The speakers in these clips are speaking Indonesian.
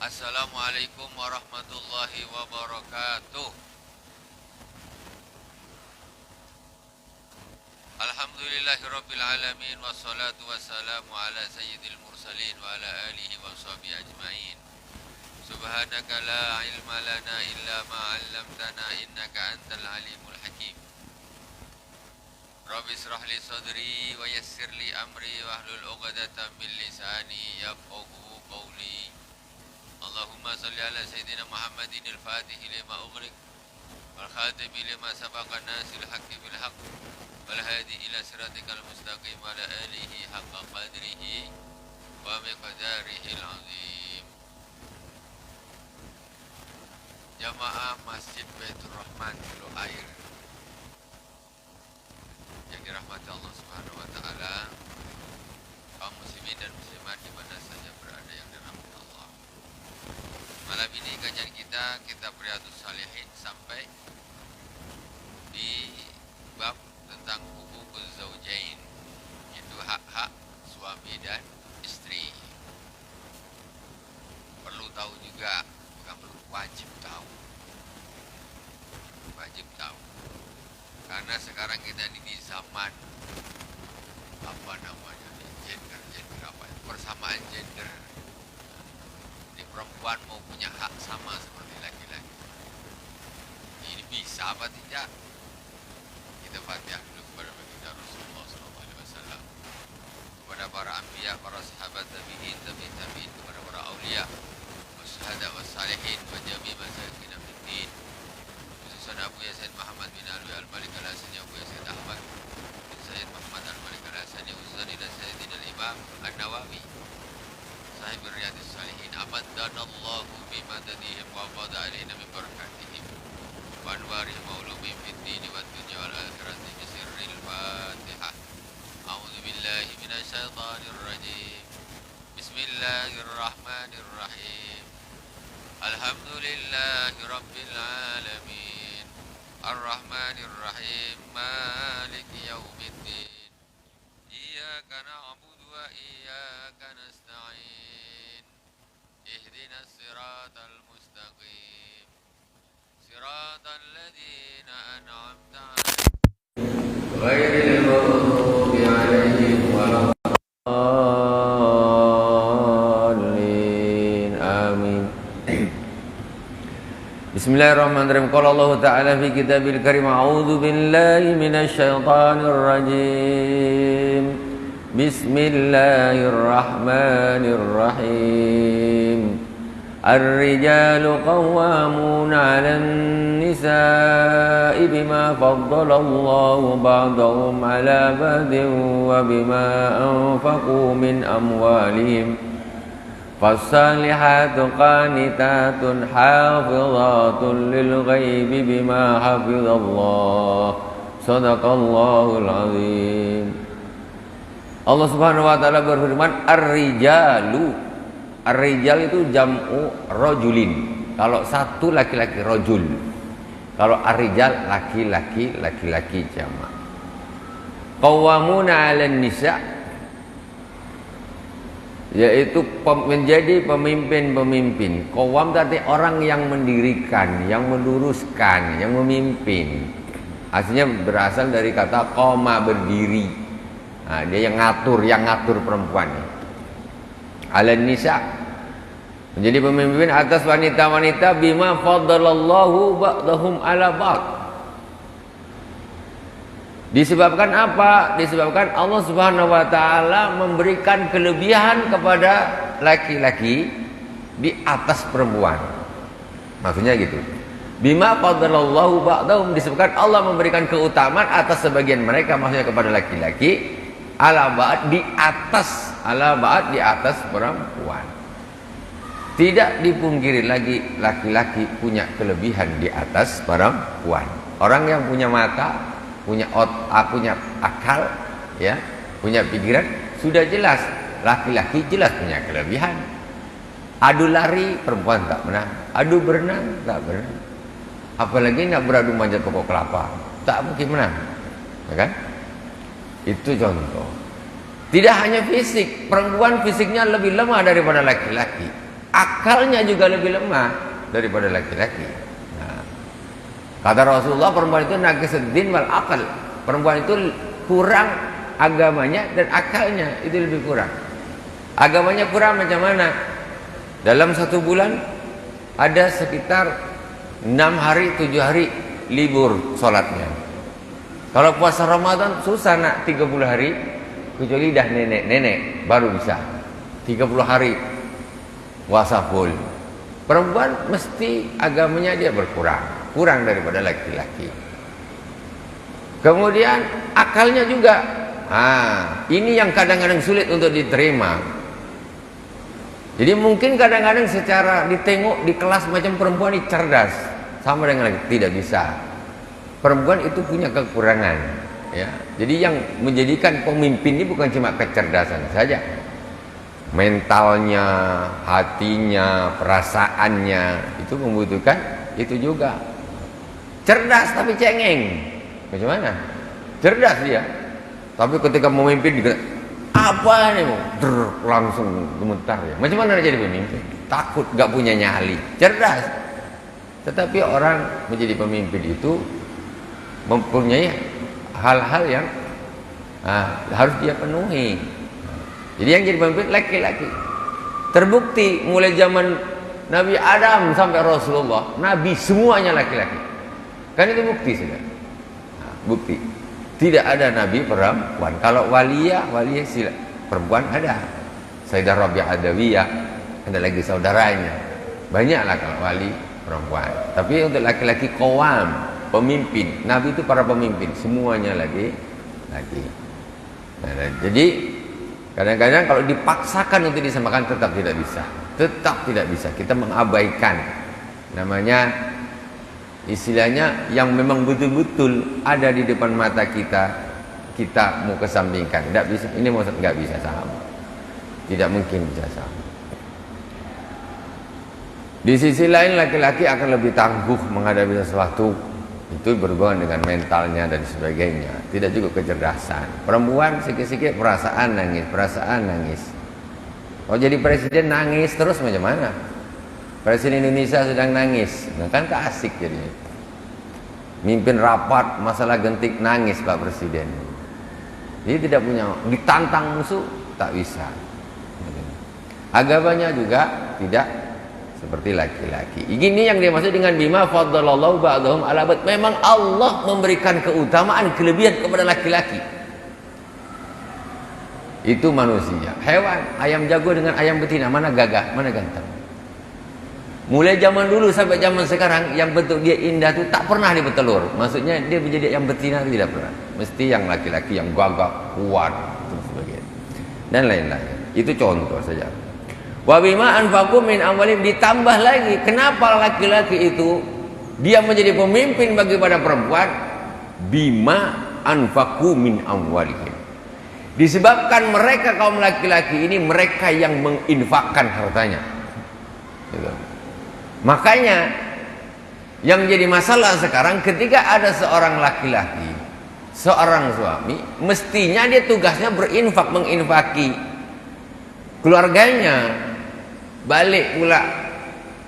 Assalamualaikum warahmatullahi wabarakatuh. Alhamdulillahirabbil alamin wassalatu wassalamu ala sayyidil mursalin wa ala alihi wa sahbihi ajmain. Subhanaka la ilma lana illa ma 'allamtana innaka antal alimul hakim. Rabbi israh li sadri wa yassir li amri wahlul 'uqdatam min lisani yafqahu qawli. Allahumma salli ala sayyidina Muhammadin al-Fatih lima ughriq wal khatimi lima sabaqa nasil haqqi bil haqq wal hadi ila siratikal mustaqim wa ala alihi haqqa qadrihi wa miqdarihi al-azim. Jamaah Masjid Baitur Rahman Hulu Air yang dirahmati Allah Subhanahu wa taala, kaum muslimin dan muslimat di mana saja berada yang dirahmati Allah. Malam ini kajian kita Riyadhus Shalihin sampai di bab tentang hukukuz zaujain, yaitu hak-hak suami dan istri. Perlu tahu juga, bukan perlu, wajib tahu. Wajib tahu. Karena sekarang kita di zaman apa namanya, gender apa, persamaan gender. Perempuan mau punya hak sama seperti laki-laki. Ini bisa apa tidak? Kita Fatihah dulu kepada baginda Rasulullah SAW, kepada para anbiya, para sahabat, tabi'in, tabi'in, kepada para aulia, wasyuhada, wassalihin, wa jami' masakin fiddin. Khususan Abu Yasin Muhammad bin Alwi al-Malik al-Hasani, Abu Yasin Ahmad bin Sayyid Muhammad al-Malik al-Hasani, khususan ila Sayyidina al-Imam An-Nawawi sahib Riyadhus Shalihin, amaddanallahu bimadadihim wa qada alaina min barakatihim wa anwarihim wa ulumihim fid dini wad dunya wal akhirati bi sirril Fatihah. A'udzu billahi minasy syaithanir rajim. Bismillahirrahmanirrahim. Alhamdulillahi rabbil alamin. Arrahmanir rahim. Maliki yaumiddin. Iyyaka na'budu wa iyyaka nasta'in. Ihdinas siratal mustaqim. Siratal ladzina an'amta 'alaihim ghairil maghdubi 'alaihim waladdallin. Amin. Bismillahirrahmanirrahim. Qala Allah Ta'ala fi kitabil karim, a'udzu billahi minasy syaithanir rajim. Bismillahirrahmanirrahim. Ar-rijalu qawwamuna 'alan nisa'i bima faddala Allahu ba'dahum 'ala ba'din wa bima anfaqu min amwalihim. Fassalihatu qanitatun hafizatun lil ghaibi bima hafizallah. Shadaqallahul azim. Allah Subhanahu wa taala berfirman, ar-rijalu. Ar-rijal itu jam'u rajulin. Kalau satu laki-laki, rajul. Kalau ar-rijal laki-laki jamak. Qawwamuna 'alan nisa', yaitu menjadi pemimpin-pemimpin. Qawwam berarti orang yang mendirikan, yang meluruskan, yang memimpin. Aslinya berasal dari kata qoma, berdiri. Nah, dia yang ngatur perempuan. Alan nisa, menjadi pemimpin atas wanita-wanita, bima faddalallahu ba'dahum ala ba'd. Disebabkan apa? Disebabkan Allah Subhanahu wa taala memberikan kelebihan kepada laki-laki di atas perempuan. Maksudnya gitu. Bima faddalallahu ba'dahum, disebabkan Allah memberikan keutamaan atas sebagian mereka, maksudnya kepada laki-laki, ala ba'd, di atas, ala ba'd, di atas perempuan. Tidak dipungkiri lagi laki-laki punya kelebihan di atas perempuan. Orang yang punya mata, punya punya akal, ya, punya pikiran, sudah jelas laki-laki jelas punya kelebihan. Adu lari perempuan tak menang, adu berenang tak berenang. Apalagi nak beradu manjat pokok kelapa, tak mungkin menang, ya kan? Itu contoh. Tidak hanya fisik, perempuan fisiknya lebih lemah daripada laki-laki. akalnya juga lebih lemah daripada laki-laki. Nah, kata Rasulullah, perempuan itu naqisuddin wal aql. Perempuan itu kurang agamanya dan akalnya itu lebih kurang. Agamanya kurang macam mana? Dalam 1 bulan ada sekitar 6 hari 7 hari libur sholatnya. Kalau puasa Ramadan susah nak 30 hari, kecuali dah nenek-nenek baru bisa 30 hari puasa full. Perempuan mesti agamanya dia berkurang, kurang daripada laki-laki. Kemudian akalnya juga, ini yang kadang-kadang sulit untuk diterima. Jadi mungkin kadang-kadang secara ditengok di kelas macam perempuan ini cerdas, sama dengan laki, tidak bisa. Perempuan itu punya kekurangan, ya. Jadi yang menjadikan pemimpin ini bukan cuma kecerdasan saja, mentalnya, hatinya, perasaannya itu membutuhkan itu juga. Cerdas tapi cengeng. Bagaimana? Cerdas dia, tapi ketika memimpin apa nih mau langsung gemetar ya. Macam mana jadi pemimpin? Takut, gak punya nyali. Cerdas, tetapi orang menjadi pemimpin itu mempunyai hal-hal yang harus dia penuhi. Jadi yang jadi pemimpin laki-laki. Terbukti mulai zaman Nabi Adam sampai Rasulullah, Nabi semuanya laki-laki. Kan itu bukti sudah. Bukti tidak ada nabi perempuan. Kalau waliyah sila perempuan ada. Sayyidah Rabi'ah Adawiyah, ada lagi saudaranya. Banyaklah kalau wali perempuan. Tapi untuk laki-laki qawam, pemimpin. Nabi itu para pemimpin, semuanya lagi. Nah, jadi kadang-kadang kalau dipaksakan untuk disamakan tetap tidak bisa. Tetap tidak bisa. Kita mengabaikan namanya istilahnya yang memang betul-betul ada di depan mata kita, kita mau kesampingkan. Tidak bisa, ini nggak bisa sama, tidak mungkin bisa sama. Di sisi lain laki-laki akan lebih tangguh menghadapi sesuatu, itu berhubungan dengan mentalnya dan sebagainya, tidak juga kecerdasan. Perempuan sikit-sikit perasaan nangis. Oh jadi presiden nangis terus macam mana? Presiden Indonesia sedang nangis, nah kan asik jadinya. Mimpin rapat masalah gentik nangis Pak Presiden. Jadi tidak punya, ditantang musuh tak bisa. Agamanya juga tidak seperti laki-laki. Ini yang dimaksud dengan bima faddalallahu ba'dahum ala ba'd. Memang Allah memberikan keutamaan, kelebihan kepada laki-laki. Itu manusia. Hewan, ayam jago dengan ayam betina, mana gagah, mana ganteng. Mulai zaman dulu sampai zaman sekarang, yang bentuk dia indah itu tak pernah dia bertelur. Maksudnya dia menjadi yang betina tidak pernah. Mesti yang laki-laki yang gagah, kuat, dan sebagainya. Dan lain-lain. Itu contoh saja. Wa bima anfaqu min amwalihim, ditambah lagi kenapa laki-laki itu dia menjadi pemimpin bagi pada perempuan? Bima anfaqu min amwalihim. Disebabkan mereka kaum laki-laki ini mereka yang menginfakkan hartanya. Gitu. Makanya yang jadi masalah sekarang ketika ada seorang laki-laki, seorang suami, mestinya dia tugasnya berinfak, menginfaki keluarganya. Balik pula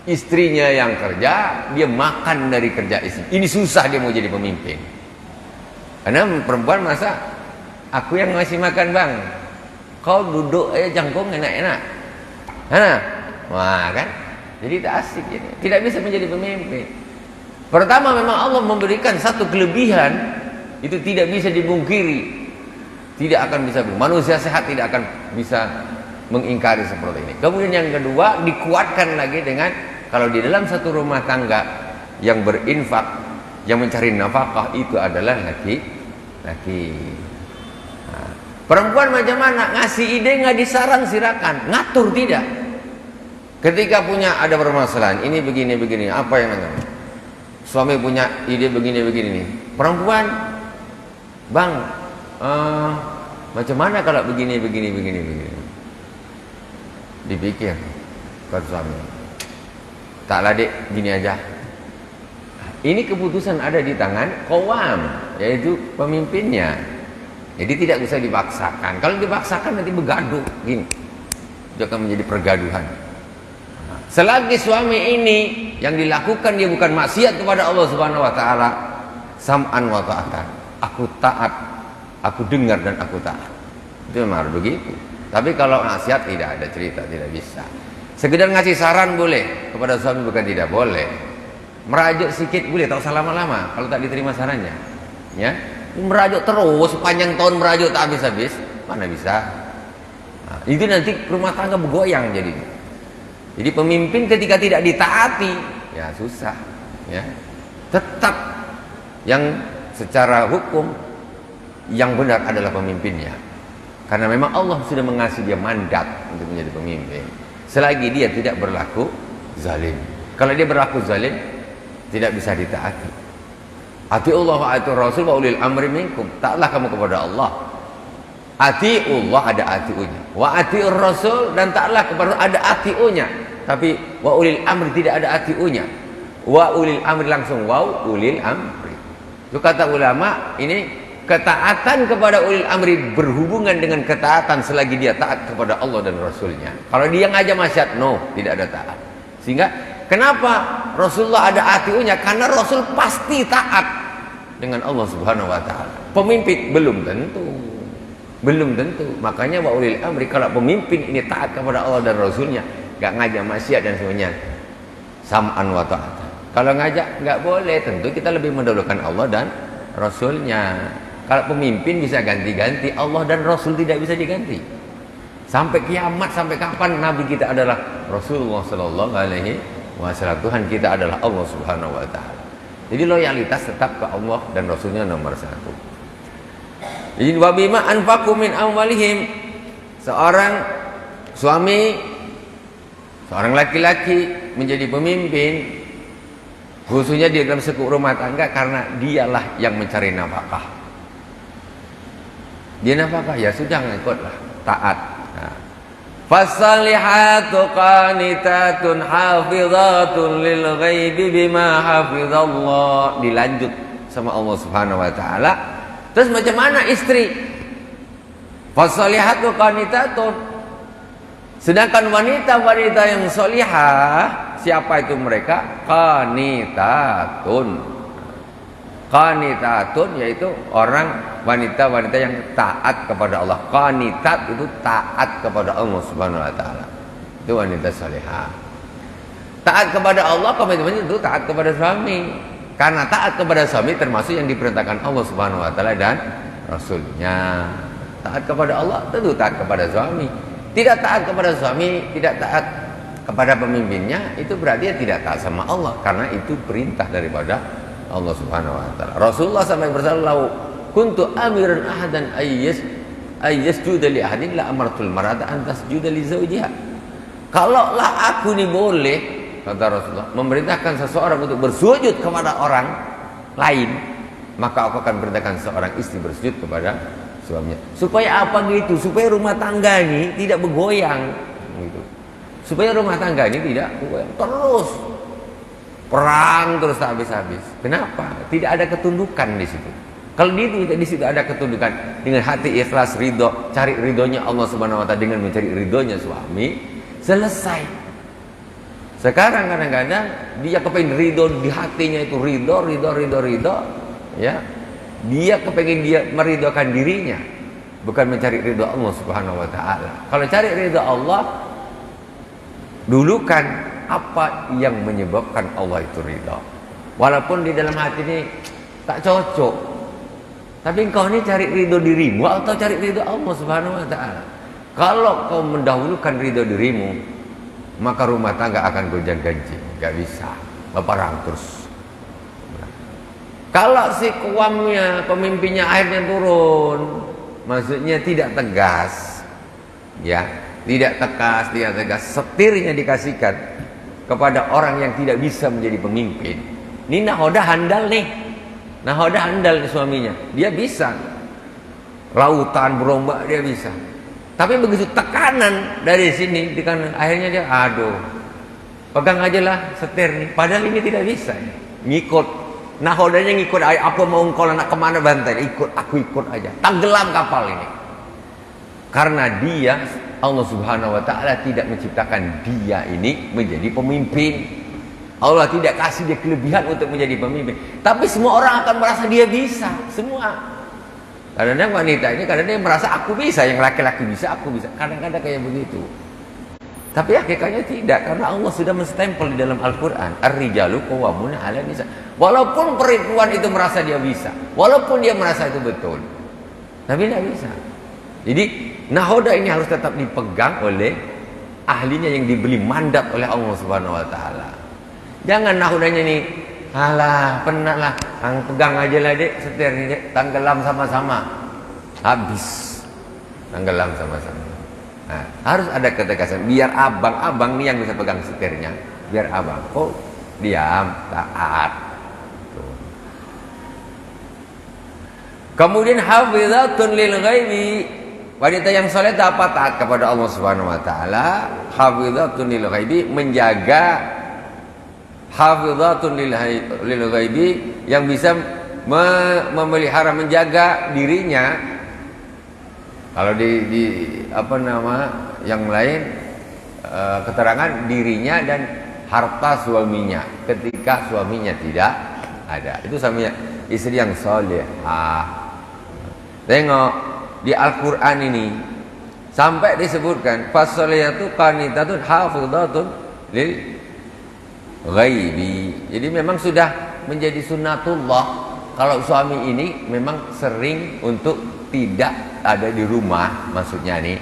istrinya yang kerja, dia makan dari kerja istri. Ini susah dia mau jadi pemimpin. Karena perempuan masa aku yang ngasih makan bang, kau duduk aja jangkung enak-enak. Wah kan? Jadi tak asik jadi. Tidak bisa menjadi pemimpin. Pertama memang Allah memberikan satu kelebihan, itu tidak bisa dibungkiri. Tidak akan bisa, manusia sehat tidak akan bisa mengingkari seperti ini. Kemudian yang kedua, dikuatkan lagi dengan kalau di dalam satu rumah tangga yang berinfak, yang mencari nafkah itu adalah laki-laki. Nah, perempuan macam mana? Ngasih ide nggak disaran silakan, ngatur tidak. Ketika punya ada permasalahan, ini begini, apa yang namanya? Suami punya ide begini nih. Perempuan, bang, macam mana kalau begini. Dipikir, kata suami. Taklah dek, gini aja. Ini keputusan ada di tangan qawam, yaitu pemimpinnya. Jadi tidak bisa dipaksakan. Kalau dipaksakan nanti bergaduh, gini. Itu akan menjadi pergaduhan. Selagi suami ini yang dilakukan dia bukan maksiat kepada Allah Subhanahu wa taala, sam'an wa ta'atan. Aku taat, aku dengar dan aku taat. Itu memang harus begitu. Tapi kalau maksiat tidak ada cerita, tidak bisa. Sekedar ngasih saran boleh, kepada suami bukan tidak boleh. Merajuk sedikit boleh, tak usah lama-lama kalau tak diterima sarannya. Ya, merajuk terus sepanjang tahun merajuk tak habis-habis, mana bisa? Nah, itu nanti rumah tangga bergoyang jadi. Jadi pemimpin ketika tidak ditaati, ya susah. Ya, tetap yang secara hukum yang benar adalah pemimpinnya. Karena memang Allah sudah mengasih dia mandat untuk menjadi pemimpin. Selagi dia tidak berlaku zalim. Kalau dia berlaku zalim, tidak bisa ditaati. Atiullah wa atiur rasul wa ulil amri minkum. Taatlah kamu kepada Allah. Atiullah ada atiunya. Wa atiur rasul, dan taatlah kepada ada atiunya. Tapi wa ulil amri tidak ada atiunya. Wa ulil amri langsung wa ulil amri. Itu kata ulama, ini ketaatan kepada ulil amri berhubungan dengan ketaatan selagi dia taat kepada Allah dan Rasulnya. Kalau dia ngajak maksiat, no, tidak ada taat. Sehingga kenapa Rasulullah ada atiunya? Karena Rasul pasti taat dengan Allah Subhanahu wa taala. Pemimpin belum tentu. Belum tentu. Makanya wa ulil amri, kalau pemimpin ini taat kepada Allah dan Rasulnya, gak ngajak maksiat dan semuanya, sam'an wa ta'atan. Kalau ngajak gak boleh, tentu kita lebih mendahulukan Allah dan Rasulnya. Kalau pemimpin bisa ganti-ganti, Allah dan Rasul tidak bisa diganti. Sampai kiamat, sampai kapan Nabi kita adalah Rasulullah Sallallahu Alaihi Wasallam. Tuhan kita adalah Allah Subhanahu Wa Taala. Jadi loyalitas tetap ke Allah dan Rasulnya nomor satu. Jadi wabima anfaqu min amwalihim, seorang suami, seorang laki-laki menjadi pemimpin, khususnya di dalam suku rumah tangga, karena dialah yang mencari nafkah. Dia nafkah, ya sudah ngikutlah, taat. Nah. Fasalihatu qanitatun hafizatun lil ghaibi bima hafizallah. Dilanjut sama Allah Subhanahu wa taala. Terus macam mana istri? Fasalihatu qanitatun. Sedangkan wanita-wanita yang solihah, siapa itu mereka? Qanitatun. Qanitatun yaitu orang wanita-wanita yang taat kepada Allah. Qanitat itu taat kepada Allah Subhanahu wa taala. Itu wanita solihah. Taat kepada Allah, komitmen itu taat kepada suami. Karena taat kepada suami termasuk yang diperintahkan Allah Subhanahu wa taala dan Rasulnya. Taat kepada Allah tentu taat kepada suami. Tidak taat kepada suami, tidak taat kepada pemimpinnya, itu berarti dia tidak taat sama Allah, karena itu perintah daripada Allah Subhanahu wa taala. Rasulullah sampai bersabda, "Kuntu amiran ahadan ayyasjuda li ahadin la amartul mar'ata an tasjuda li zawjiha." Kalaulah aku ini boleh, kata Rasulullah, memerintahkan seseorang untuk bersujud kepada orang lain, maka aku akan perintahkan seorang istri bersujud kepada suaminya. Supaya apa gitu? Supaya rumah tangga ini tidak bergoyang gitu. Supaya rumah tangga ini tidak bergoyang terus. Perang terus tak habis-habis. Kenapa? Tidak ada ketundukan di situ. Kalau di situ ada ketundukan, dengan hati ikhlas ridho, cari ridhonya Allah Subhanahu wa taala dengan mencari ridhonya suami, selesai. Sekarang kadang-kadang dia kepengen ridho di hatinya itu ridho, ya. Dia kepengen dia meridhokan dirinya, bukan mencari ridho Allah Subhanahu wa taala. Kalau cari ridho Allah, dulukan apa yang menyebabkan Allah itu ridho. Walaupun di dalam hati ini tak cocok, tapi engkau ini cari ridho dirimu atau cari ridho Allah Subhanahu wa taala. Kalau kau mendahulukan ridho dirimu, maka rumah tangga akan gonjang-ganjing, gak bisa, berperang terus. Kalau si kuamnya, pemimpinnya akhirnya turun, maksudnya tidak tegas, ya, tidak tegas, setirnya dikasihkan kepada orang yang tidak bisa menjadi pemimpin. Ini nahoda handal nih, nahoda handal nih suaminya, dia bisa, lautan berombak dia bisa. Tapi begitu tekanan dari sini, akhirnya dia, aduh, pegang aja lah setir nih, padahal ini tidak bisa, ngikut. Nahodanya ngikut, apa mau engkau nak kemana bantai, aku ikut aja, tenggelam kapal ini. Karena dia Allah Subhanahu wa taala tidak menciptakan dia ini menjadi pemimpin. Allah tidak kasih dia kelebihan untuk menjadi pemimpin. Tapi semua orang akan merasa dia bisa, semua. Kadang-kadang wanita ini kadang-kadang dia merasa aku bisa, yang laki-laki bisa, aku bisa. Kadang-kadang kayak begitu. Tapi hakikatnya tidak, karena Allah sudah menstempel di dalam Al-Quran, Ar-rijalu qawwamuna 'alan nisa. Walaupun perempuan itu merasa dia bisa, walaupun dia merasa itu betul, tapi tidak bisa. Jadi nahoda ini harus tetap dipegang oleh ahlinya yang diberi mandat oleh Allah Subhanahu wa taala. Jangan nahodanya nih, alah penat lah, pegang aja lah dek setir ini dek, tenggelam sama-sama, habis tenggelam sama-sama. Nah, harus ada ketegasan, biar abang nih yang bisa pegang setirnya, biar abang kok diam, taat. Tuh. Kemudian hafizatun lil ghaibi, wanita yang saleh dapat taat kepada Allah Subhanahu wa taala. Hafizatun lil ghaibi, menjaga, hafizatun lil ghaibi, yang bisa memelihara, menjaga dirinya. Kalau di apa nama yang lain, keterangan dirinya dan harta suaminya ketika suaminya tidak ada. Itu suaminya, istri yang salihah. Tengok di Al-Quran ini sampai disebutkan fasoliyatu qanitatun hafizatun lil ghaibi. Jadi memang sudah menjadi sunnatullah kalau suami ini memang sering untuk tidak ada di rumah, maksudnya nih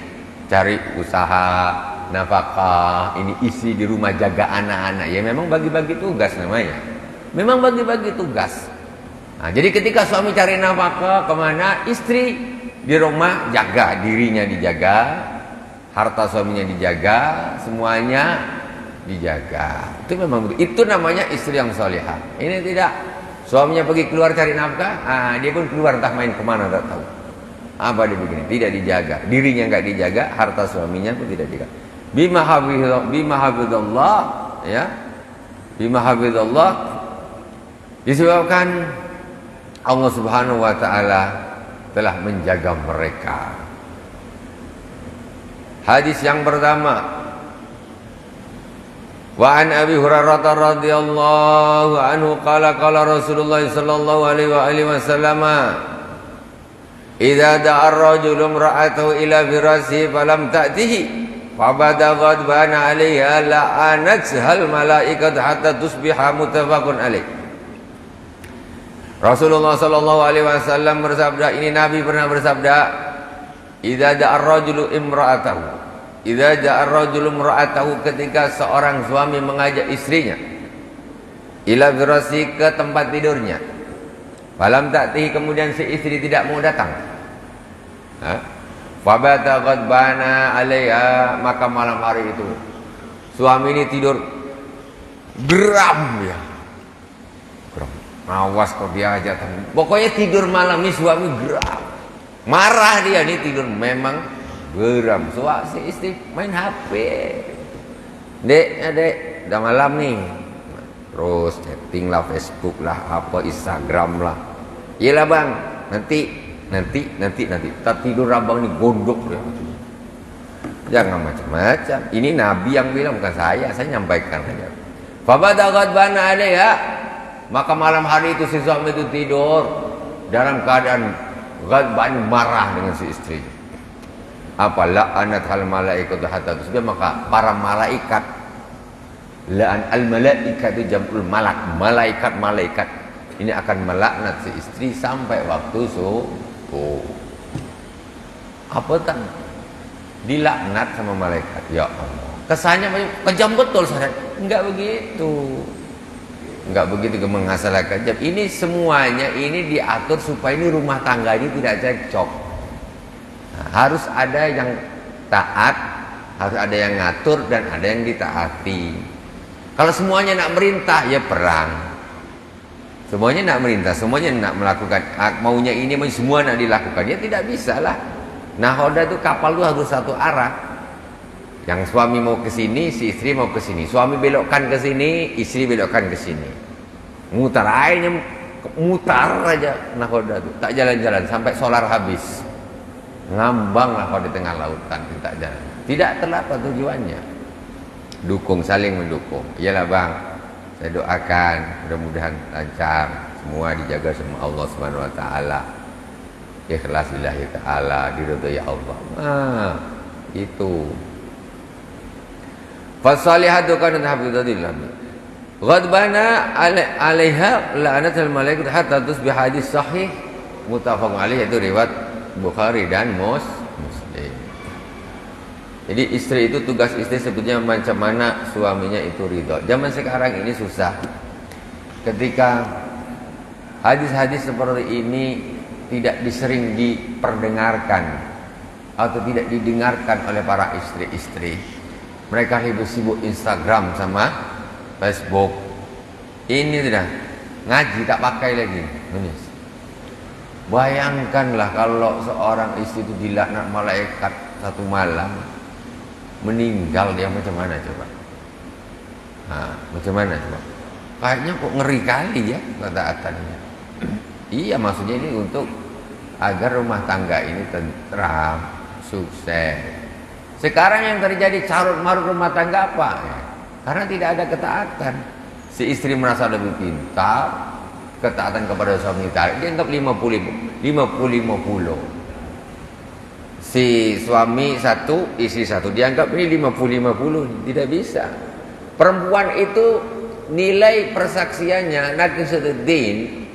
cari usaha, nafkah, ini isi di rumah, jaga anak-anak. Ya memang bagi-bagi tugas namanya. Memang bagi-bagi tugas. Nah, jadi ketika suami cari nafkah kemana, istri di rumah jaga, dirinya dijaga, harta suaminya dijaga, semuanya dijaga. Itu memang begitu. Itu namanya istri yang salihah. Ini tidak, suaminya pergi keluar cari nafkah, dia pun keluar entah main kemana tak tahu. Apa dia begini? Tidak dijaga, dirinya enggak dijaga, harta suaminya pun tidak dijaga. Bima hafizallah, ya. Bima hafizallah, disebabkan Allah Subhanahu wa taala telah menjaga mereka. Hadis yang pertama, wa an Abi Hurairah radhiyallahu anhu qala Rasulullah sallallahu alaihi wasallam, idza da'a ar-rajulu imra'atahu ila firasihi falam ta'tihi fabada ghadbana 'alayha la'anathal malaikatu hatta tusbiha, muttafaqun alaih. Rasulullah sallallahu alaihi wasallam bersabda, ini Nabi pernah bersabda, idza da'a ar-rajulu imra'atahu, idza da'a ar-rajulu imra'atahu, ketika seorang suami mengajak istrinya ila firasihi, ke tempat tidurnya, falam ta'tihi, kemudian si istri tidak mau datang, fabata ghadbana 'alaiha, maka malam hari itu suami ini tidur geram, ya geram, awas kok dia aja, pokoknya tidur malam ini suami geram, marah dia nih, tidur memang geram. Si istri main HP, dek udah malam nih, terus chatting lah, Facebook lah, apa Instagram lah. Iyalah bang, nanti tak tidur abang nih gondok ya. Jangan macam-macam. Ini Nabi yang bilang, bukan saya nyampaikan saja. Fabada ghadbana 'alaiha, maka malam hari itu si suami itu tidur dalam keadaan ghadban, marah dengan si istri. Apa la'anathal malaikatu hatta tusbih, maka para malaikat, la'an al malaikat itu jam'ul malak, malaikat ini akan melaknat si istri sampai waktu subuh. Apa tak dilaknat sama malaikat? Ya Allah, kesannya kejam betul saudara. Enggak begitu, mengasal kejam. Ini semuanya ini diatur supaya ini rumah tangga ini tidak cekcok. Nah, harus ada yang taat, harus ada yang ngatur, dan ada yang ditaati. Kalau semuanya nak merintah, ya perang. Semuanya nak merintah, semuanya nak melakukan, maunya ini, semua nak dilakukan, ya tidak bisa lah. Nahoda itu kapal itu harus satu arah. Yang suami mau ke sini, si istri mau ke sini. Suami belokkan ke sini, istri belokkan ke sini. Mutar aja nahoda itu, tak jalan-jalan sampai solar habis. Ngambang lah kalau di tengah lautan, tak jalan. Tidak terlambat tujuannya. Dukung, saling mendukung. Iyalah bang, saya doakan mudah-mudahan lancar, semua dijaga sama Allah Subhanahu wa taala. Ikhlas lillahi taala, diridhoi Allah. Nah, itu. Fasalihatu kanat hafidhatillah. Ghadbana 'alaiha la'anatul malaikat hatta tusbih, hadis sahih muttafaq alaih, itu riwayat Bukhari dan Muslim. Jadi istri itu, tugas istri sebetulnya macam mana suaminya itu ridho. Zaman sekarang ini susah. Ketika hadis-hadis seperti ini tidak disering diperdengarkan atau tidak didengarkan oleh para istri-istri, mereka sibuk Instagram sama Facebook. Ini sudah ngaji tak pakai lagi. Bayangkanlah kalau seorang istri itu dilaknat malaikat satu malam, meninggal dia macam mana coba? Nah, macam mana coba? Kayaknya kok ngeri kali ya ketaatannya. Iya, maksudnya ini untuk agar rumah tangga ini tentram, sukses. Sekarang yang terjadi carut marut rumah tangga apa? Ya, karena tidak ada ketaatan. Si istri merasa lebih pintar, ketaatan kepada suami tarik, dia anggap 50-50. Si suami satu, istri satu, dianggap ini 50-50. Tidak bisa. Perempuan itu nilai persaksiannya naqisatul-din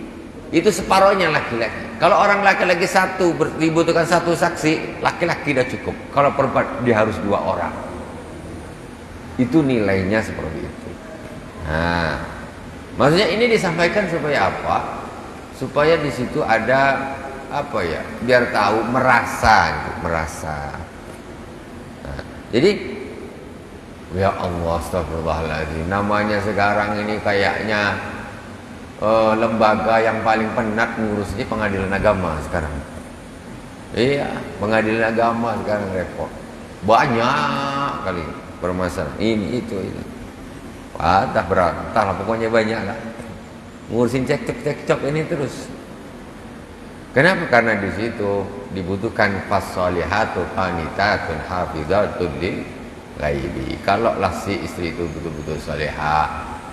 itu separohnya laki-laki. Kalau orang laki-laki satu dibutuhkan satu saksi, laki-laki sudah cukup. Kalau perempuan dia harus 2 orang. Itu nilainya seperti itu. Nah, maksudnya ini disampaikan supaya apa? Supaya di situ ada apa ya? Biar tahu, merasa. Nah, jadi ya Allah, astagfirullahaladzim. Namanya sekarang ini kayaknya lembaga yang paling penat ngurus ini pengadilan agama sekarang. Iya, pengadilan agama sekarang repot. Banyak kali permasalahan ini itu. Patah berat, entahlah pokoknya banyak lah. Ngurusin cekcok ini terus. Kenapa? Karena di situ dibutuhkan fasolihatu qanitatun hafidhatun lil ghaibi. Kalau lah si istri itu betul-betul salihah,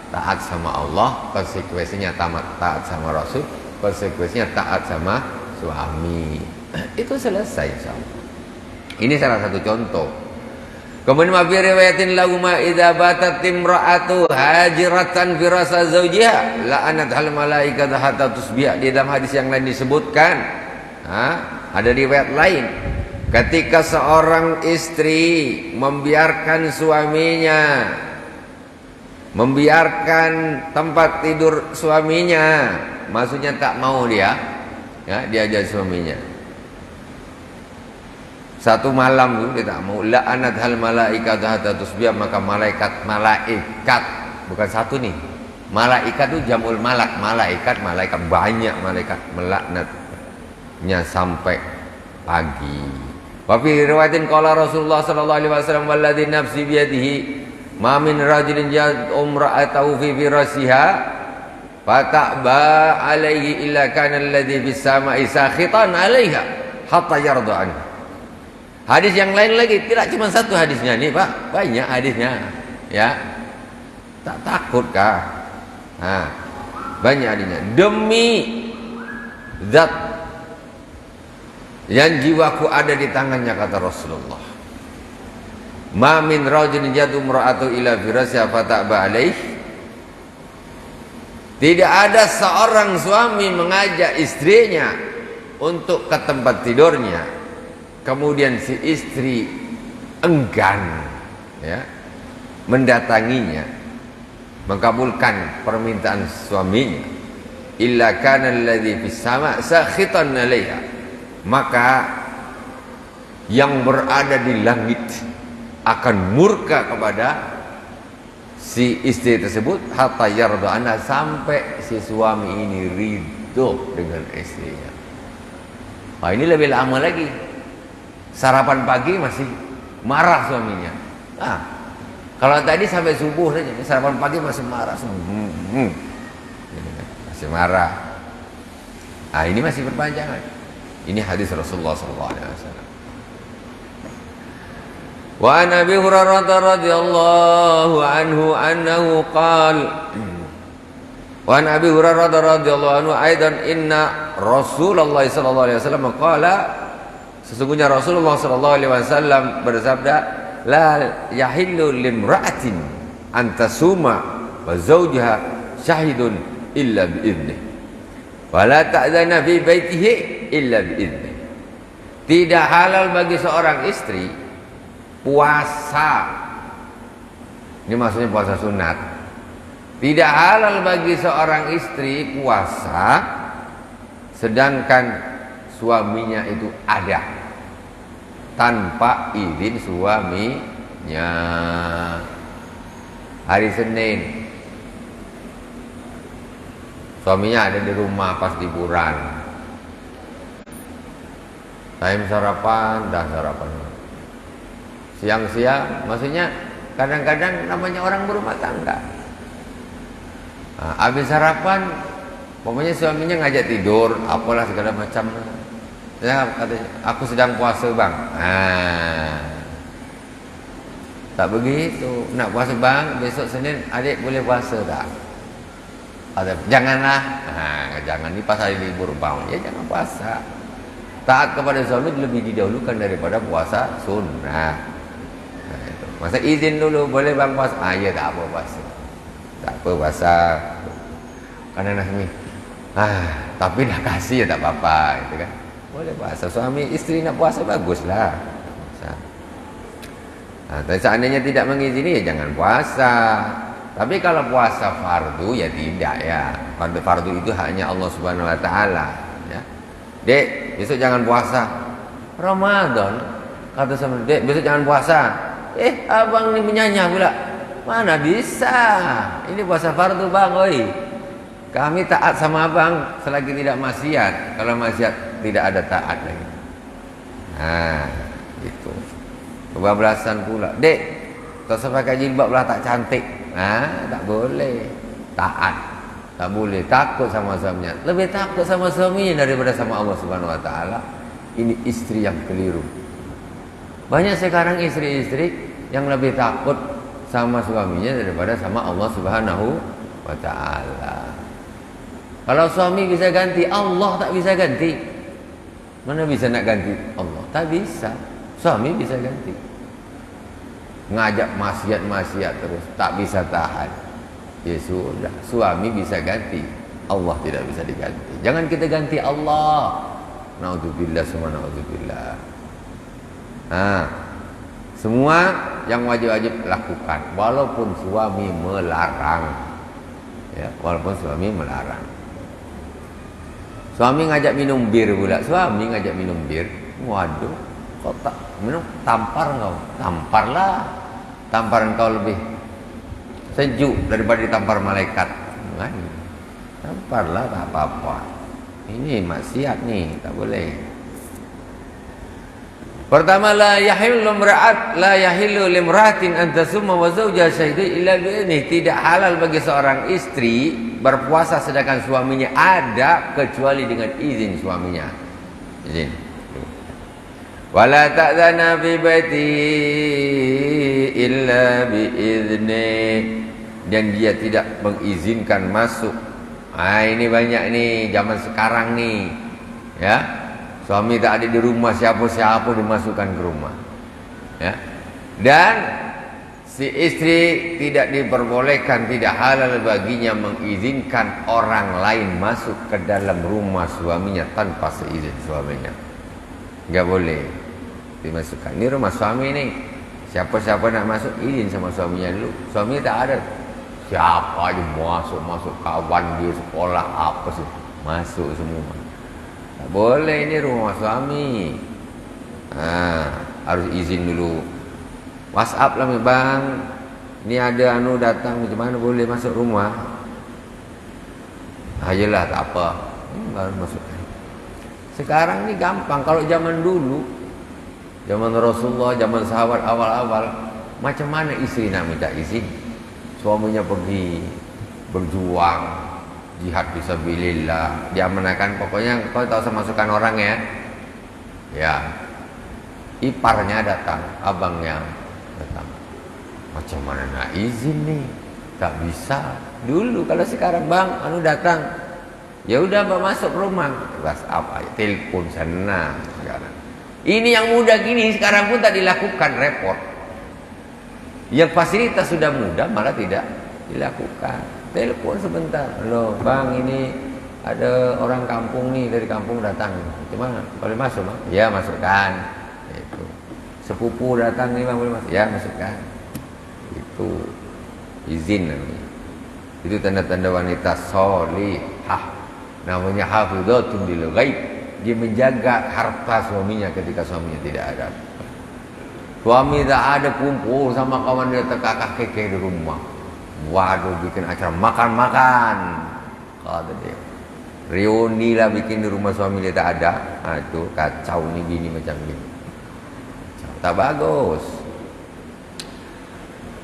taat sama Allah, konsekuensinya taat sama Rasul, konsekuensinya taat sama suami. Itu selesai insyaallah. Ini salah satu contoh. Kemudian ma fi riwayatin lahuma idza batat imra'atu hajiratan fi rasa zawjiha la'anat hal malaikatu hatta tusbiha. Di dalam hadis yang lain disebutkan, ada riwayat lain, ketika seorang istri membiarkan suaminya, membiarkan tempat tidur suaminya, maksudnya tak mau dia diajak suaminya satu malam dulu, dia tak mau, la'anat hal malaikat hatta tusbih, maka malaikat bukan satu nih, malaikat itu jamul malaikat banyak, malaikat melaknatnya sampai pagi. Wa fi riwayatin qala Rasulullah sallallahu alaihi wasallam walladzi nafsi biyadihi ma min rajulin ja'at umra'atahu fi firasiha fata'ba alaihi illa kana alladzi bis sama'i sakhitan 'alaiha hatta yarda anhu. Hadis yang lain lagi, tidak cuma satu hadisnya nih Pak, banyak hadisnya ya. Tak takut kah? Banyak hadisnya. Demi zat yang jiwaku ada di tangannya, kata Rasulullah, ma min rajulin jadu imra'atu ila firasya fata'ba alaih. Tidak ada seorang suami mengajak istrinya untuk ke tempat tidurnya, kemudian si istri enggan mendatanginya, mengabulkan permintaan suaminya, illa kana alladzi fis sama' sakhitan 'alaiha, maka yang berada di langit akan murka kepada si istri tersebut, hatta yarda anha, sampai si suami ini ridho dengan istrinya. Ini lebih lama lagi. Sarapan pagi masih marah suaminya. Kalau tadi sampai subuh saja, sarapan pagi masih marah, masih marah. Ini masih berpanjangan. Ini hadis Rasulullah SAW. Wa an Abi Hurairah radhiyallahu anhu annahu qala Wa an Abi Hurairah radhiyallahu anhu aidan inna Rasulullah sallallahu alaihi wasallam qala sesungguhnya Rasulullah sallallahu alaihi wasallam bersabda la yahillu limra'atin an tasuma wa zawjaha syahidun illa bi idnih wa la ta'zana fi baitihi illa bi idnih. Tidak halal bagi seorang istri puasa. Ini maksudnya puasa sunat. Tidak halal bagi seorang istri puasa sedangkan suaminya itu ada tanpa izin suaminya. Hari Senin suaminya ada di rumah pas liburan, time sarapan, dah sarapan. Siang-siang, maksudnya kadang-kadang namanya orang berumah tangga. Nah, habis sarapan, pokoknya suaminya ngajak tidur, apalah segala macam. Ya, katanya, aku sedang puasa bang. Tak begitu. Nak puasa bang, besok Senin adik boleh puasa tak? Ada, janganlah. Jangan, ini pas hari libur bang. Ya jangan puasa. Taat kepada suami lebih didahulukan daripada puasa sunnah. Nah, itu. Masa izin dulu, boleh bang puasa? Ya tak apa puasa. Tak apa puasa. Karena Nasmi tapi dah kasih ya tak apa-apa gitu kan. Boleh puasa. Suami istri nak puasa baguslah. Tapi seandainya tidak mengizini ya jangan puasa. Tapi kalau puasa fardu ya tidak ya. Fardu itu hanya Allah Subhanahu wa taala ya. Dek, besok jangan puasa. Ramadan kata sama Dek, besok jangan puasa. Abang ini menyanyi pula. Mana bisa? Ini puasa fardu bang, oi. Kami taat sama abang selagi tidak maksiat. Kalau maksiat tidak ada taat lagi. Nah, itu. Kebablasan pula. Dek, tak usah pakai jilbab lah tak cantik. Tak boleh. Taat. Tak boleh. Takut sama suaminya. Lebih takut sama suaminya daripada sama Allah Subhanahu wa taala. Ini istri yang keliru. Banyak sekarang istri-istri yang lebih takut sama suaminya daripada sama Allah Subhanahu wa taala. Kalau suami bisa ganti, Allah tak bisa ganti. Mana bisa nak ganti Allah? Tak bisa. Suami bisa ganti. Ngajak maksiat-maksiat terus, tak bisa tahan. Ya sudah, suami bisa ganti, Allah tidak bisa diganti. Jangan kita ganti Allah. Naudzubillah summa naudzubillah. Semua yang wajib-wajib lakukan walaupun suami melarang. Ya, walaupun suami melarang. Suami ngajak minum bir pula. Suami ngajak minum bir. Waduh, kok tak minum? Tampar engkau. Tamparlah. Tampar engkau lebih sejuk daripada ditampar malaikat. Tamparlah, tak apa-apa. Ini maksiat nih, tak boleh. Pertama, la yahillu limra'atin an tasumma wa zawjaha syahidun illa bi'idnih. Tidak halal bagi seorang istri berpuasa sedangkan suaminya ada kecuali dengan izin suaminya. Izin. Wala ta'zana fi baiti illa bi'idnih. Dan dia tidak mengizinkan masuk. Ini banyak nih zaman sekarang nih. Ya. Suami tak ada di rumah, siapa-siapa dimasukkan ke rumah. Ya. Dan si istri tidak diperbolehkan, tidak halal baginya mengizinkan orang lain masuk ke dalam rumah suaminya tanpa seizin suaminya. Enggak boleh dimasukkan. Ini rumah suami nih. Siapa-siapa nak masuk izin sama suaminya dulu. Suami tak ada. Siapa aja masuk kawan dia sekolah apa sih masuk semua. Tak boleh, ini rumah suami. Harus izin dulu. WhatsApp lah bang. Ini ada datang macam mana boleh masuk rumah? Ayolah tak apa. Baru masukkan. Sekarang ni gampang. Kalau zaman dulu, zaman Rasulullah, zaman sahabat awal-awal, macam mana istri nak minta izin? Suaminya pergi berjuang, jihad fisabilillah, diamanahkan. Pokoknya kau tak usah masukkan orang ya. Ya, iparnya datang, abangnya, datang. Macam mana nak izin nih? Tak bisa. Dulu kalau sekarang bang, datang. Ya udah bang masuk rumah. WhatsApp aja, telepon sana sekarang. Ini yang mudah gini sekarang pun tak dilakukan, repot. Yang fasilitas sudah mudah malah tidak dilakukan. Telepon sebentar. Loh bang, ini ada orang kampung nih, dari kampung datang. Gimana? Boleh masuk bang? Ya masukkan. Itu. Sepupu datang nih bang, boleh masuk? Ya masukkan. Itu izin namanya. Itu tanda-tanda wanita solihah. Namanya hafidhatun lil ghaib. Dia menjaga harta suaminya ketika suaminya tidak ada. Suami tak ada, kumpul sama kawan dia terkakak keke di rumah. Waduh, bikin acara makan-makan. Kata dia. Reuni lah bikin di rumah suami dia tak ada. Itu kacau nih bini macam ni. Tak bagus.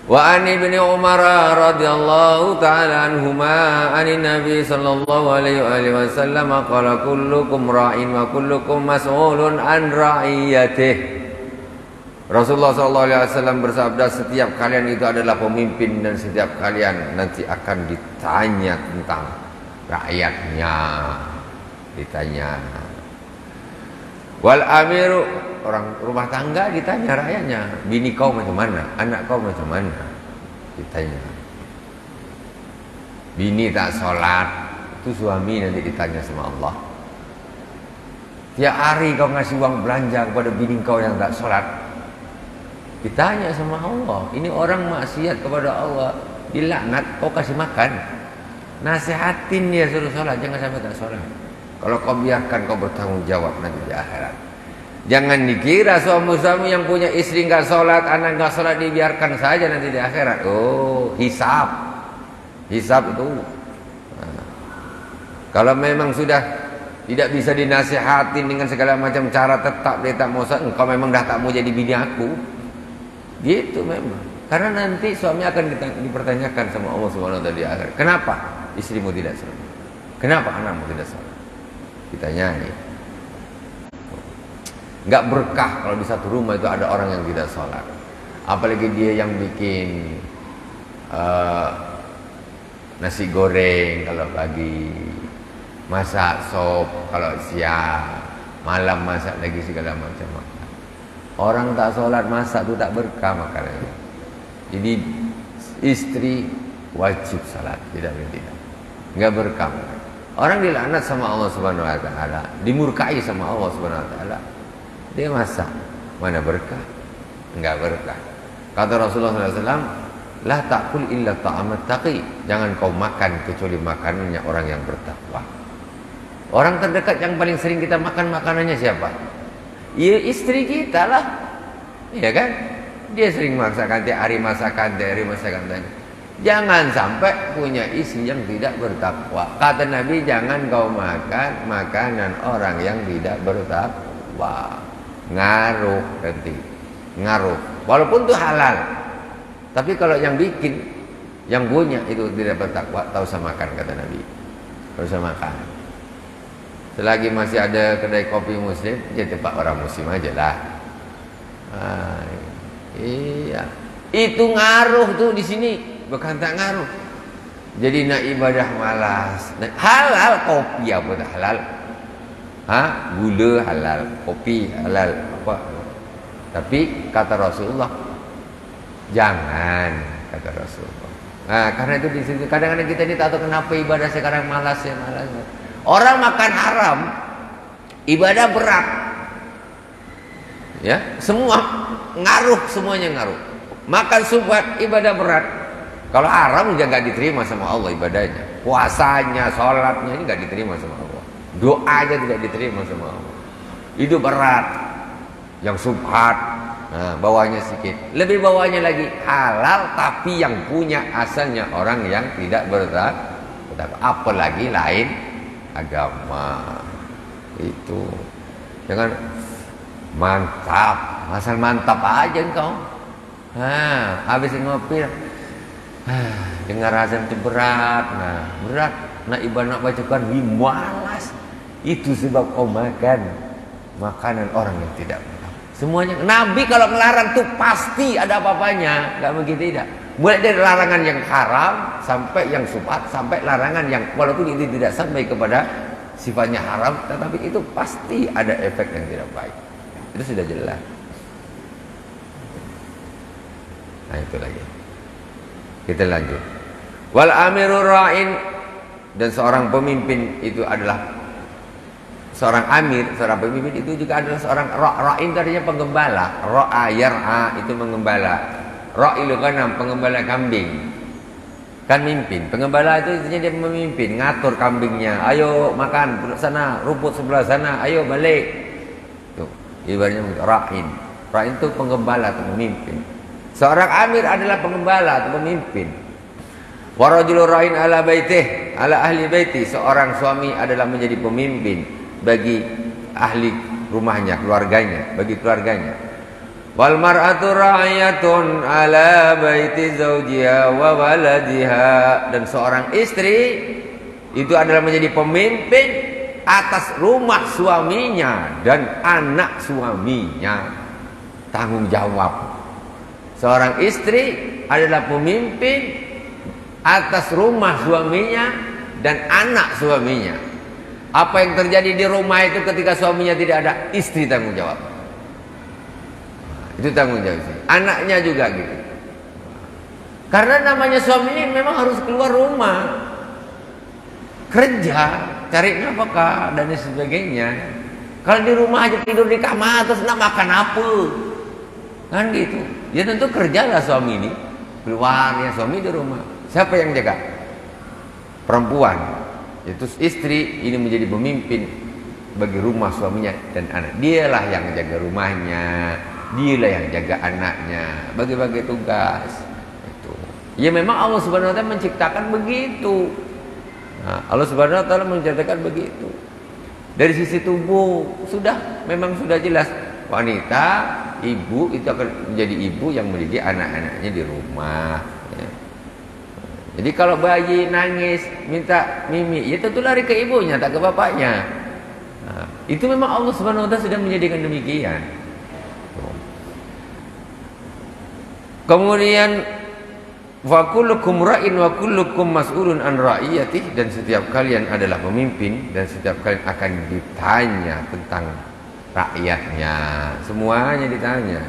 Wa an ibni Umar radhiyallahu ta'ala anhuma anin Nabi sallallahu alaihi wasallam qala kullukum ra'in wa kullukum mas'ulun an ra'iyatihi. Rasulullah sallallahu alaihi wasallam bersabda, setiap kalian itu adalah pemimpin dan setiap kalian nanti akan ditanya tentang rakyatnya. Ditanya. Wal amiru, orang rumah tangga ditanya rakyatnya, bini kau macam mana, anak kau macam mana, ditanya. Bini tak sholat, itu suami nanti ditanya sama Allah. Tiap hari kau ngasih uang belanja kepada bini kau yang tak sholat, ditanya sama Allah. Ini orang maksiat kepada Allah, dilaknat, kau kasih makan, nasihatin dia suruh sholat, jangan sampai tak sholat. Kalau kau biarkan, kau bertanggung jawab nanti di akhirat. Jangan dikira suami-suami yang punya istri enggak sholat, anak enggak sholat, dibiarkan saja nanti di akhirat. Oh, hisab. Hisab itu. Nah, kalau memang sudah tidak bisa dinasihatin dengan segala macam cara, tetap dia tak mau sholat, engkau memang dah tak mau jadi bini aku. Gitu memang. Karena nanti suami akan dipertanyakan sama Allah Subhanahu wa taala di akhirat. Kenapa istrimu tidak sholat? Kenapa anakmu tidak sholat? Ditanya nih. Enggak berkah kalau di satu rumah itu ada orang yang tidak sholat. Apalagi dia yang bikin nasi goreng kalau pagi, masak sop kalau siang, malam masak lagi segala macam. Orang tak sholat masak itu tak berkah makanannya. Jadi istri wajib sholat, tidak. Enggak berkah. Orang dilaknat sama Allah Subhanahu wa taala, dimurkai sama Allah Subhanahu wa taala. Dia masak, mana berkah? Enggak berkah. Kata Rasulullah SAW, la ta'kul illa ta'amat taqi. Jangan kau makan kecuali makanannya orang yang bertakwa. Orang terdekat yang paling sering kita makan makanannya siapa? Ya istri kita lah. Iya kan? Dia sering masakan tiap hari, masakan tiap hari, masakan tiap hari. Jangan sampai punya istri yang tidak bertakwa. Kata Nabi, jangan kau makan makanan orang yang tidak bertakwa. Ngaruh nanti. Ngaruh. Walaupun itu halal. Tapi kalau yang bikin, yang punya itu tidak bertakwa, tak usah makan, kata Nabi. Tak usah makan. Selagi masih ada kedai kopi muslim, dia tempat orang muslim aja lah. Iya. Itu ngaruh tuh di sini. Bukan tak ngaruh. Jadi nak ibadah malas. Halal kopi apa tak halal? Gula halal, kopi halal, apa? Tapi kata Rasulullah, jangan, kata Rasulullah. Karena itu di situ kadang-kadang kita ini tak tahu kenapa ibadah sekarang malas ya malas. Orang makan haram, ibadah berat. Ya, semua ngaruh, semuanya ngaruh. Makan subhat, ibadah berat. Kalau haram juga nggak diterima sama Allah ibadahnya. Puasanya, sholatnya ini nggak diterima sama Allah. Doanya tidak diterima sama Allah. Itu berat. Yang subhat, bawahnya sedikit. Lebih bawahnya lagi halal tapi yang punya asalnya orang yang tidak bertakwa. Apalagi lain agama. Itu. Jangan mantap, asal mantap aja engkau. Habis ngopi, dengar azan itu berat. Berat. Nak ibadah nak baca Quran, malas. Itu sebab kau makan makanan orang yang tidak bertakwa. Semuanya. Nabi kalau melarang tuh pasti ada apa-apanya, nggak mungkin tidak. Mulai dari larangan yang haram sampai yang subhat, sampai larangan yang walaupun itu tidak sampai kepada sifatnya haram, tetapi itu pasti ada efek yang tidak baik. Itu sudah jelas. Nah itu lagi. Kita lanjut. Wal amirur ra'in, dan seorang pemimpin itu adalah seorang amir, seorang pemimpin itu juga adalah seorang ra'in, artinya penggembala. Ra'a yar'a itu mengembala. Ra'il ghanam, pengembala kambing. Kan mimpin. Pengembala itu artinya dia memimpin, ngatur kambingnya. Ayo makan sana, rumput sebelah sana, ayo balik. Tuh, ibaratnya ra'in. Ra'in itu penggembala atau pemimpin. Seorang amir adalah pengembala atau pemimpin. Wa rajulur ra'in ala baitih, ala ahli baiti. Seorang suami adalah menjadi pemimpin bagi ahli rumahnya, keluarganya, bagi keluarganya. Wal mar'atu ra'iyatun ala baiti zawjiha wa waladiha, dan seorang istri itu adalah menjadi pemimpin atas rumah suaminya dan anak suaminya. Tanggung jawab. Seorang istri adalah pemimpin atas rumah suaminya dan anak suaminya. Apa yang terjadi di rumah itu ketika suaminya tidak ada, istri tanggung jawab. Itu tanggung jawab sih. Anaknya juga gitu. Karena namanya suami ini memang harus keluar rumah, kerja, cari nafkah dan sebagainya. Kalau di rumah aja tidur di kamar terus nak makan apa? Kan gitu. Ya tentu kerjalah suami ini. Keluarnya suami di rumah. Siapa yang jaga? Perempuan. Itu istri ini menjadi pemimpin bagi rumah suaminya dan anak. Dialah yang jaga rumahnya, dialah yang jaga anaknya, bagi-bagi tugas. Itu. Ya memang Allah Subhanahu wa taala menciptakan begitu. Nah, Allah Subhanahu wa taala menciptakan begitu. Dari sisi tubuh memang sudah jelas, wanita, ibu itu akan menjadi ibu yang mendidik anak-anaknya di rumah. Ya. Jadi kalau bayi nangis minta mimi, ya tentu lari ke ibunya, tak ke bapaknya. Nah, itu memang Allah Subhanahu wa taala sudah menjadikan demikian. Kemudian wa kullukum ra'in wa kullukum mas'ulun an ra'iyatih, dan setiap kalian adalah pemimpin dan setiap kalian akan ditanya tentang rakyatnya. Semuanya ditanya.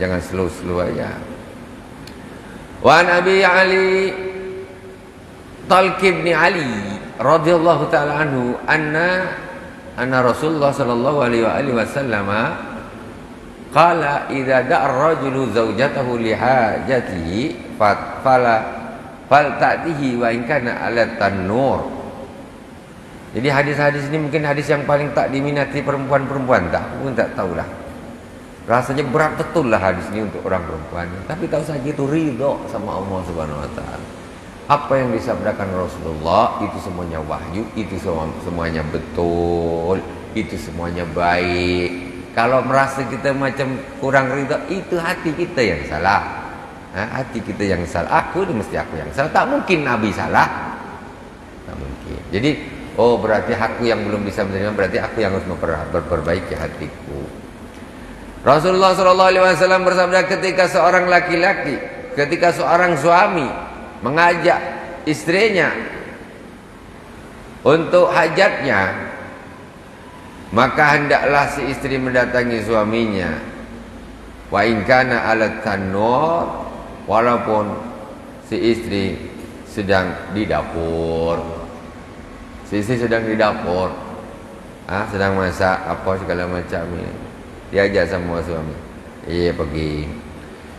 Jangan slow-slow aja. Wa Nabi Ali Talq bin Ali radhiyallahu taala anhu anna Rasulullah sallallahu alaihi wasallam qala idza da'a ar-rajulu zawjatahu li hajatihi falta'tihi wa in kana 'ala tan-nur. Jadi hadis-hadis ini mungkin hadis yang paling tak diminati perempuan-perempuan, tak pun tak tahulah. Rasanya berat betul lah hadis ini untuk orang perempuan. Tapi tahu saja itu ridho sama Allah Subhanahu wa taala. Apa yang disabdakan Rasulullah itu semuanya wahyu, itu semuanya betul, itu semuanya baik. Kalau merasa kita macam kurang ridho, itu hati kita yang salah. Hati kita yang salah. Mesti aku yang salah. Tak mungkin Nabi salah. Tak mungkin. Jadi, berarti aku yang belum bisa menerima, berarti aku yang harus memperbaiki hatiku. Rasulullah SAW bersabda, ketika seorang laki-laki, ketika seorang suami mengajak istrinya untuk hajatnya, maka hendaklah si istri mendatangi suaminya. Wa in kana 'ala tanur, walaupun si istri sedang di dapur. Si istri sedang di dapur, sedang masak apa segala macam ini. Diajak sama suami, iya pergi.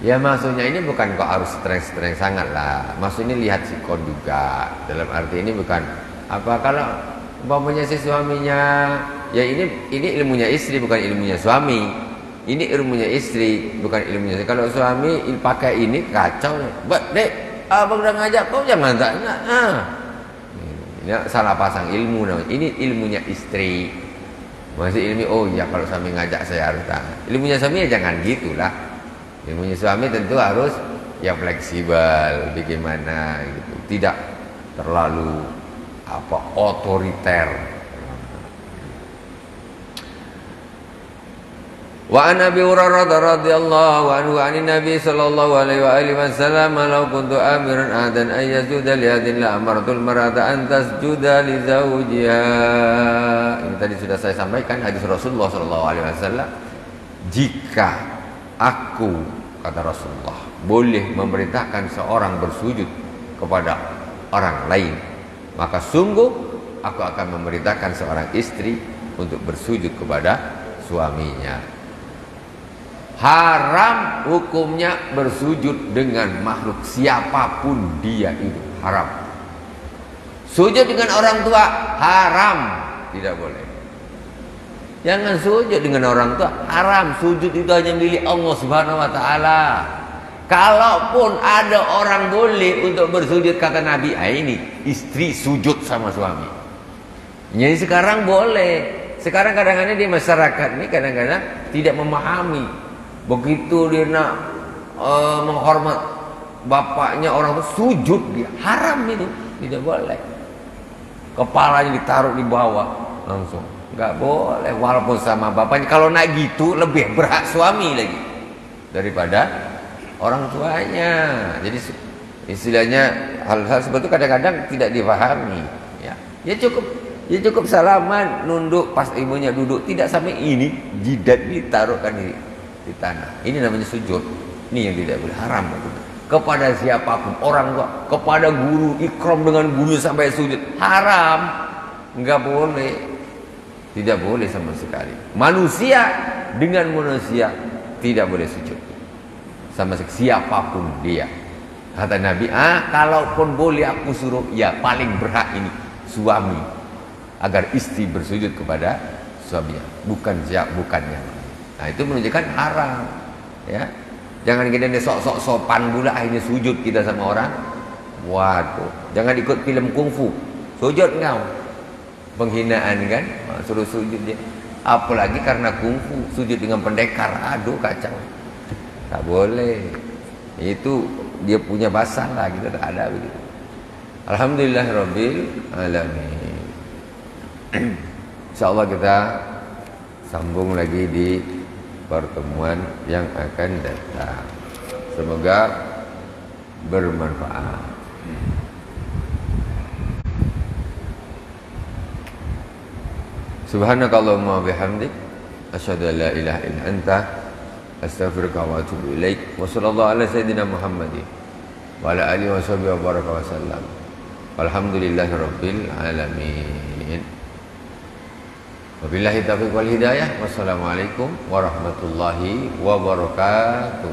Ya maksudnya ini bukan kok harus streng-streng sangat lah. Maksudnya lihat sikon juga. Dalam arti ini bukan apa kalau umpamanya si suaminya, ya ini ilmunya istri bukan ilmunya suami. Ini ilmunya istri bukan ilmunya. Kalau suami pakai ini kacau. Dek, abang udah ngajak kau jangan tanya. Ini salah pasang ilmu namanya. Ini ilmunya istri. Masih ilmu, ya kalau suami ngajak saya harus tahan. Ilmunya suami ya jangan gitulah. Ilmunya suami tentu harus ya fleksibel, bagaimana gitu. Tidak terlalu otoriter. Wa an Abi Hurairah radhiyallahu anhu anin Nabi sallallahu alaihi wasallam law kuntu amiran ahadan ay yasjuda li hadin la amartul mar'ata an tasjuda li zawjiha. Ini tadi sudah saya sampaikan hadis Rasulullah sallallahu alaihi wasallam. Jika aku, kata Rasulullah, boleh memerintahkan seorang bersujud kepada orang lain, maka sungguh aku akan memerintahkan seorang istri untuk bersujud kepada suaminya. Haram hukumnya bersujud dengan makhluk siapapun dia itu, haram. Sujud dengan orang tua haram, tidak boleh. Jangan sujud dengan orang tua, haram. Sujud itu hanya milik Allah Subhanahu wa taala. Kalaupun ada orang boleh untuk bersujud, kata Nabi, ini istri sujud sama suami. Jadi sekarang boleh. Sekarang kadang-kadang di masyarakat ini kadang-kadang tidak memahami. Begitu dia nak menghormat bapaknya orang itu, sujud dia, haram itu, tidak boleh. Kepalanya ditaruh di bawah langsung, nggak boleh. Walaupun sama bapaknya, kalau nak gitu lebih berhak suami lagi daripada orang tuanya. Jadi istilahnya hal-hal seperti itu kadang-kadang tidak dipahami. Ya cukup salaman, nunduk pas ibunya duduk, tidak sampai ini jidat ditaruhkan di tanah. Ini namanya sujud. Ini yang tidak boleh, haram kepada siapapun, orang tua, kepada guru, ikram dengan guru sampai sujud, haram, nggak boleh, tidak boleh sama sekali. Manusia dengan manusia tidak boleh sujud sama siapapun dia. Kata Nabi, kalaupun boleh aku suruh, ya paling berhak ini suami, agar istri bersujud kepada suaminya, bukannya. Nah, itu menunjukkan haram, ya. Jangan kita ini sok-sok sopan pula akhirnya sujud kita sama orang. Waduh, jangan ikut film kungfu. Sujud kau. Penghinaan kan? Suruh sujud dia. Apalagi karena kungfu, sujud dengan pendekar. Aduh, kacau. Tak boleh. Itu dia punya bahasa lah, kita tak ada begitu. Alhamdulillahirabbil alamin. Insyaallah kita sambung lagi di pertemuan yang akan datang. Semoga bermanfaat. Subhanakallahumma bihamdik, asyhadu an la ilaha illa anta, astaghfiruka wa atubu ilaik. Wa sallallahu ala sayyidina Muhammadin wa ala alihi wa sahbihi wa baraka wa sallam. Walhamdulillahirabbil alamin. Wabillahi taufiq wal hidayah. Wassalamualaikum warahmatullahi wabarakatuh.